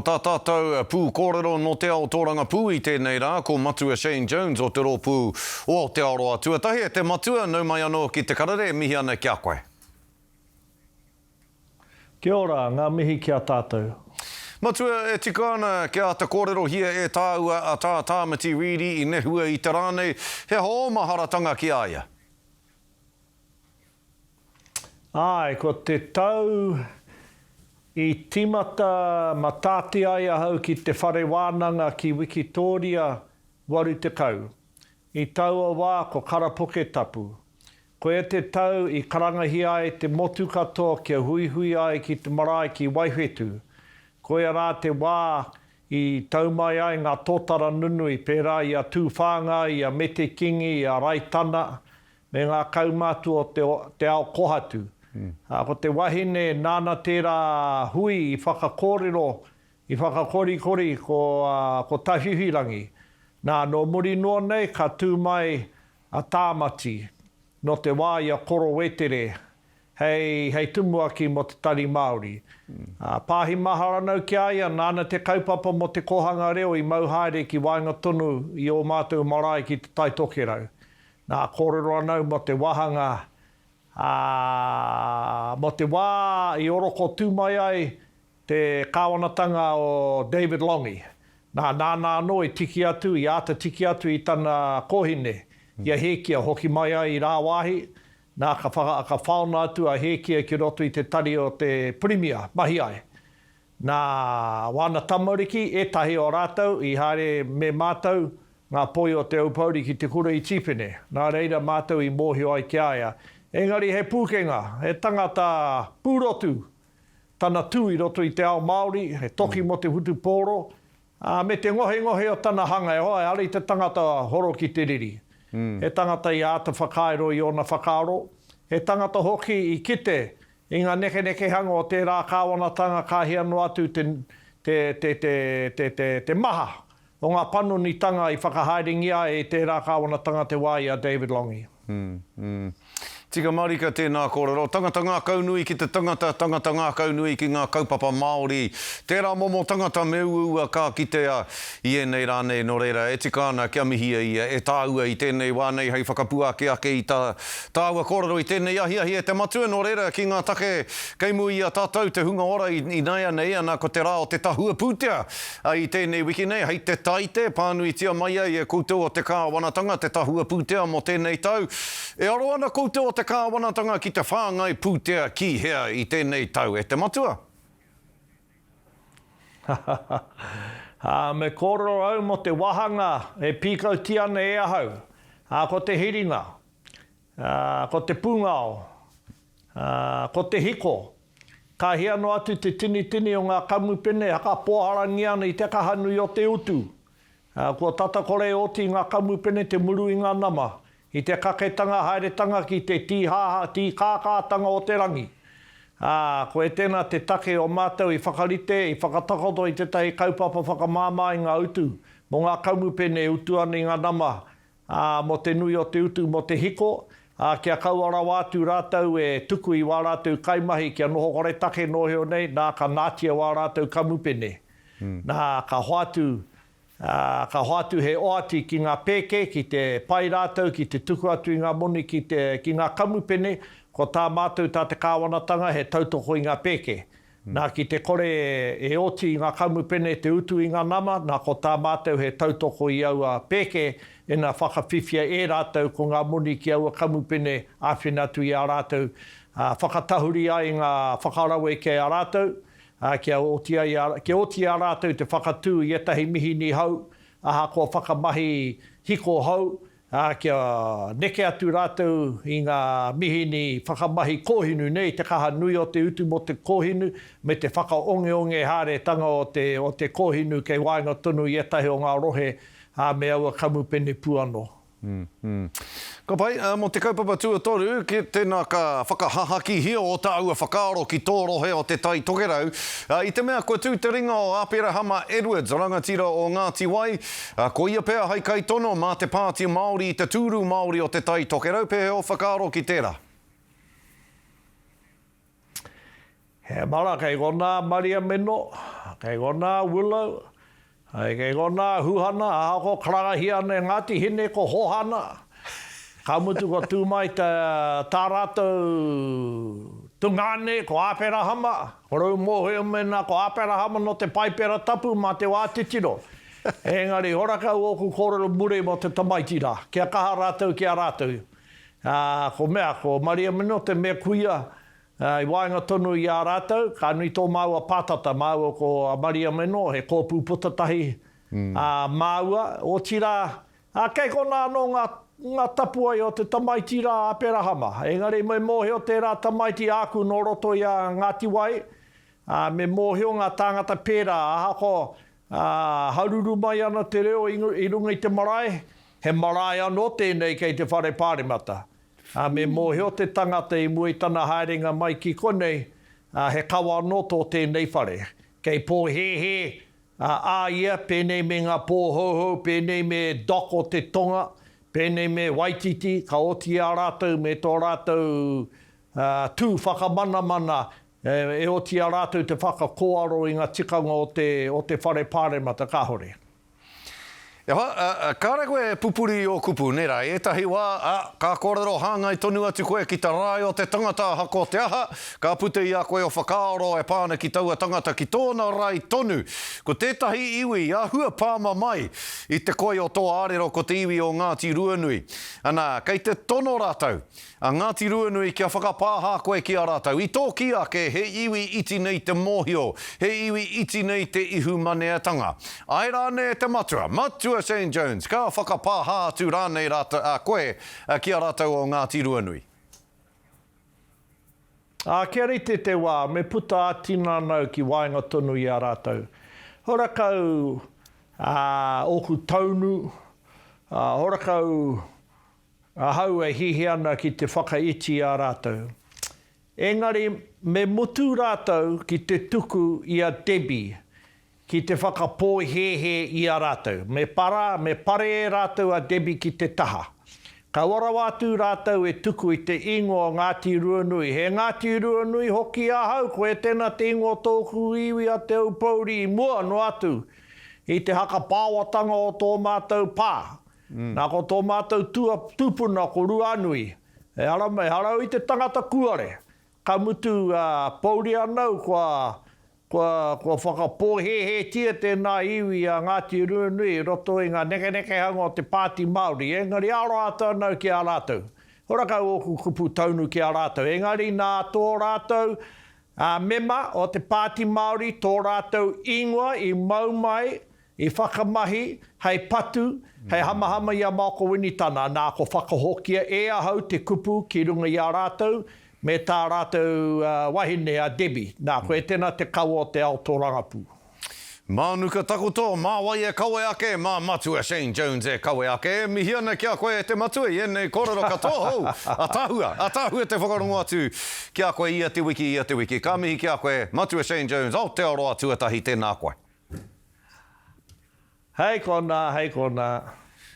Tā tātou pū kōrero no te ao tōranga pū I tēnei rā, ko matua Shane Jones o te rōpū o Aotearoa tuatahi. E te matua, nau mai anō ki te karare, mihi ana kia koe. Kia ora, ngā mihi kia tātou. Matua, e tika ana kia te kōrero hia e tāua a tā tāmati riri I nehua I te rānei. He ho maharatanga ki aia? Ai, ko te tau I timata matāti ai ahau ki te whare wānanga ki Wikitoria waru te kau. I taua wā ko karapoke tapu. Ko e te tau I karangahi ai te motu katoa kia hui ai ki te marae ki Waiwhetu. Ko e rā te wā I taumai ai ngā tōtara nunui pērā I a tūwhanga, I a mete kingi, I a raitana, me ngā kaumātu o te ao kohatu. Ko te wahine nāna tērā hui I whakakōrero, I whakakorikori ko tawhiwhirangi. Nā no muri noa nei ka tū mai a tāmati no te wā I a koro wetere hei tumuaki mo te tari Māori. Pāhi mahara nau ki aia, nāna te kaupapa mo te kohanga reo I mauhaere ki wainga tonu I o mātou marae ki te taitokerau. Nā kōrero anau mo te wahanga mo te wā I oroko tūmai ai te kāwanatanga o David Longi. Nā no I tiki atu, I āta tiki atu I tana kohine. Ia hekia hoki mai ai I rā wāhi. Nā ka whaona atu a hekia ki roto I te tari o te Premier, mahi ai. Nā wana tamariki, tahi o rātou, I haere me mātou, ngā poi o te aupauri ki te kura I tipene. Nā reira mātou I mōhio ai ki aia. Engari he pūkenga, he tangata pūrotu, tana tū I roto I te ao Māori, he toki mo te hutu pōro, me te ngohe o tana hanga e hoa, ari te tangata horo ki te riri. He tangata I āta whakaero I ona whakaaro, he tangata hoki I kite, I ngā neke hanga o te rā kāwanatanga kāhia no atu te maha, o ngā panunitanga I whakahaeringia e te rā kāwanatanga te wā I a David Longi. Tika marika tēnā kōrero. Tangata ngā kaunui ki te tangata ngā kaunui ki ngā kaupapa Māori. Tērā momo tangata me ua kā kitea I enei rānei no reira. E tika ana kia mihia ia e tāua I tēnei wānei hei whakapuake ake I tāua kōrero I tēnei ahi e te matua no reira ki ngā take keimu I a tātou te hunga ora I naia nei ana ko te rā o te tahua pūtea I tēnei wiki nei. Hei te taite, pānui tia mai ai e koutou o te kāwanatanga, te tahua pūtea mo tēnei tau. E aro ana koutou o te kāwanatanga ki te whāngai pūtea ki hea I tēnei tau. E te matua? Me kōrero au mo te wahanga e pīkau tiana e ahau. Ko te hiringa, ko te pūngao, ko te hiko. Ka hea no atu te tini o ngā kamupene, haka pōharangi ana I te kahanui o te utu. Kua tatakore oti ngā kamupene te muru I ngā nama. I te kaketanga, haeretanga ki te tīkākātanga o te rangi. Ko e tēnā te take o mātou I whakarite, I whakatakoto I te tahi kaupapa whakamāmā I ngā utu. Mo ngā kaumupene utu ana I ngā nama, mo te nui o te utu, mo te hiko. Kia kauara wātu rātou e tuku I wā rātou kaimahi, kia noho kore take noheo nei, nā ka nātia wā rātou kamupene. Nā ka hoatu he oati ki ngā pēke, ki te pai rātou, ki te tuku atu I ngā moni, ki ngā kamupene, ko tā mātou tā te kāwanatanga he tautoko I ngā pēke. Nā ki te kore e oti I ngā kamupene, te utu I ngā nama, nā ko tā mātou he tautoko I aua pēke, e nā whakawhiwhia e rātou ko ngā moni ki aua kamupene āwhenatu I a rātou. Whakatahuri ai ngā whakarawe ki a rātou, kia oti a rātou te whakatū I etahi mihi ni hau, aha ko whakamahi hiko hau, kia neke atu rātou I ngā mihi ni whakamahi kōhinu nei, te kaha nui o te utu mo te kōhinu, me te whakaonge hāre tanga o te kōhinu kei wainga tonu I etahi o ngā rohe, me aua kamupene puano. Ka pai, mo te kaupapa tuatoru, ki tēnā ka whakahahaki hia o tāua whakaaro ki tō rohe o te tai tokerau. I te mea, koe tū te ringa o Apira Hama Edwards, rangatira o Ngāti Wai. Ko ia pēa hai kai tono mā te pāti Māori I te tūru Māori o te tai tokerau, pēhe o whakaaro ki tērā. He mara kei gona Maria Meno, kei gona willow, kei gona huhana, ahako karangahia ne Ngāti Hine ko hohana. Ka mutu ko tūmai tā rātou tungane ko āpera hama. Korau mōheo mena ko āpera hama no te paipera tapu ma te wātitiro. Engari, horakau oku kōrero mure mo te tamaitira. Kia kaha rātou, kia rātou. Ko mea, ko Maria Mino, te mea kuia. I wainga tonu i a rātou, ka nui tō maua pātata, maua ko Maria Mino, he kōpū putatahi maua. O tira, kei kona anō ngā tapu ai o te tamaitira āpera hama. Engari, me mōheo tērā tamaiti āku no roto i a Ngāti Wai. Me mōheo ngā tāngata pērā, ahako haruru mai ana te reo i runga i te marae. He marae anō tēnei kei te whare pāremata. Me mōheo te tangata i mui tana haerenga mai ki konei, he kawa anō tō tēnei whare. Kei pō he, ia, pēnei me ngā pōhoho, pēnei me doko te tonga, pēnei me Waititi, ka oti a rātou me tō rātou tū whakamana, e oti a rātou te whakakoaro i ngā tikanga o te whare pāremata kahore. Kāre koe pupuri o kupu, nera, etahi wā, ka kōrero hāngai tonu atu koe ki ta rai o te tangata hako te aha, ka pute ia koe o whakaaro e pāna ki taua tangata ki tōna rai tonu. Ko tētahi iwi, hua pāma mai i te koe o tō ārero ko te iwi o Ngāti Ruanui. Ana, kei te tono rātau, a Ngāti Ruanui kia whakapāha koe ki a rātau. I tō ki ake, he iwi iti nei te mōhio, he iwi iti nei te ihu maneatanga. Ai rāne te matua, St. Jones, ka whakapāha atu rānei koe ki a rātau o Ngāti Ruanui. Kia rite te wā, me puta ātina nau ki wainga tonu i a rātau. Horakau oku taunu, horakau hau e hihi ana ki te whakaiti a rātau. Engari, me mutu rātau ki te tuku i a Debbie, ki te whakapōhehe i a rātou. Me pare e rātou a Debbie ki te taha. Ka warawatu rātou e tuku i te ingo o Ngāti Ruanui. He Ngāti Ruanui hoki a hau, ko e tēnā te ingo tōku iwi a te upauri i mua no atu. I te haka pāwatanga o tō mātou pā. Nā ko tō mātou tūpuna ko Ruanui. E harau i te tangata kuare. Ka mutu pauri anau Kua whakapōhehe tia tēnā iwi a Ngāti Ruanui roto i ngā neke hanga o te Pāti Māori. Engari aro ata nau ki a rātou. Horakau oku kupu taunu ki a rātou. Engari nā tō rātou mema o te Pāti Māori, tō rātou ingoa i maumai, i whakamahi, hei patu, hei hamahama i a Mako Winitana. Nā ko whakahokia e ahau te kupu ki runga i a rātou, me tā rātou wahine a Debbie. Nā, koe tēnā te kaua o te ao tō rangapū. Mānuka takoto, mā wai e kawe ake, mā matua Shane Jones e kawe ake. Mihi ana kia koe te matua, i enei kōrero katoa, atahua te whakarongo atu kia koe ia te wiki. Ka mihi kia koe, matua Shane Jones, Aotearoa tuatahi tēnā koe. Hei kona.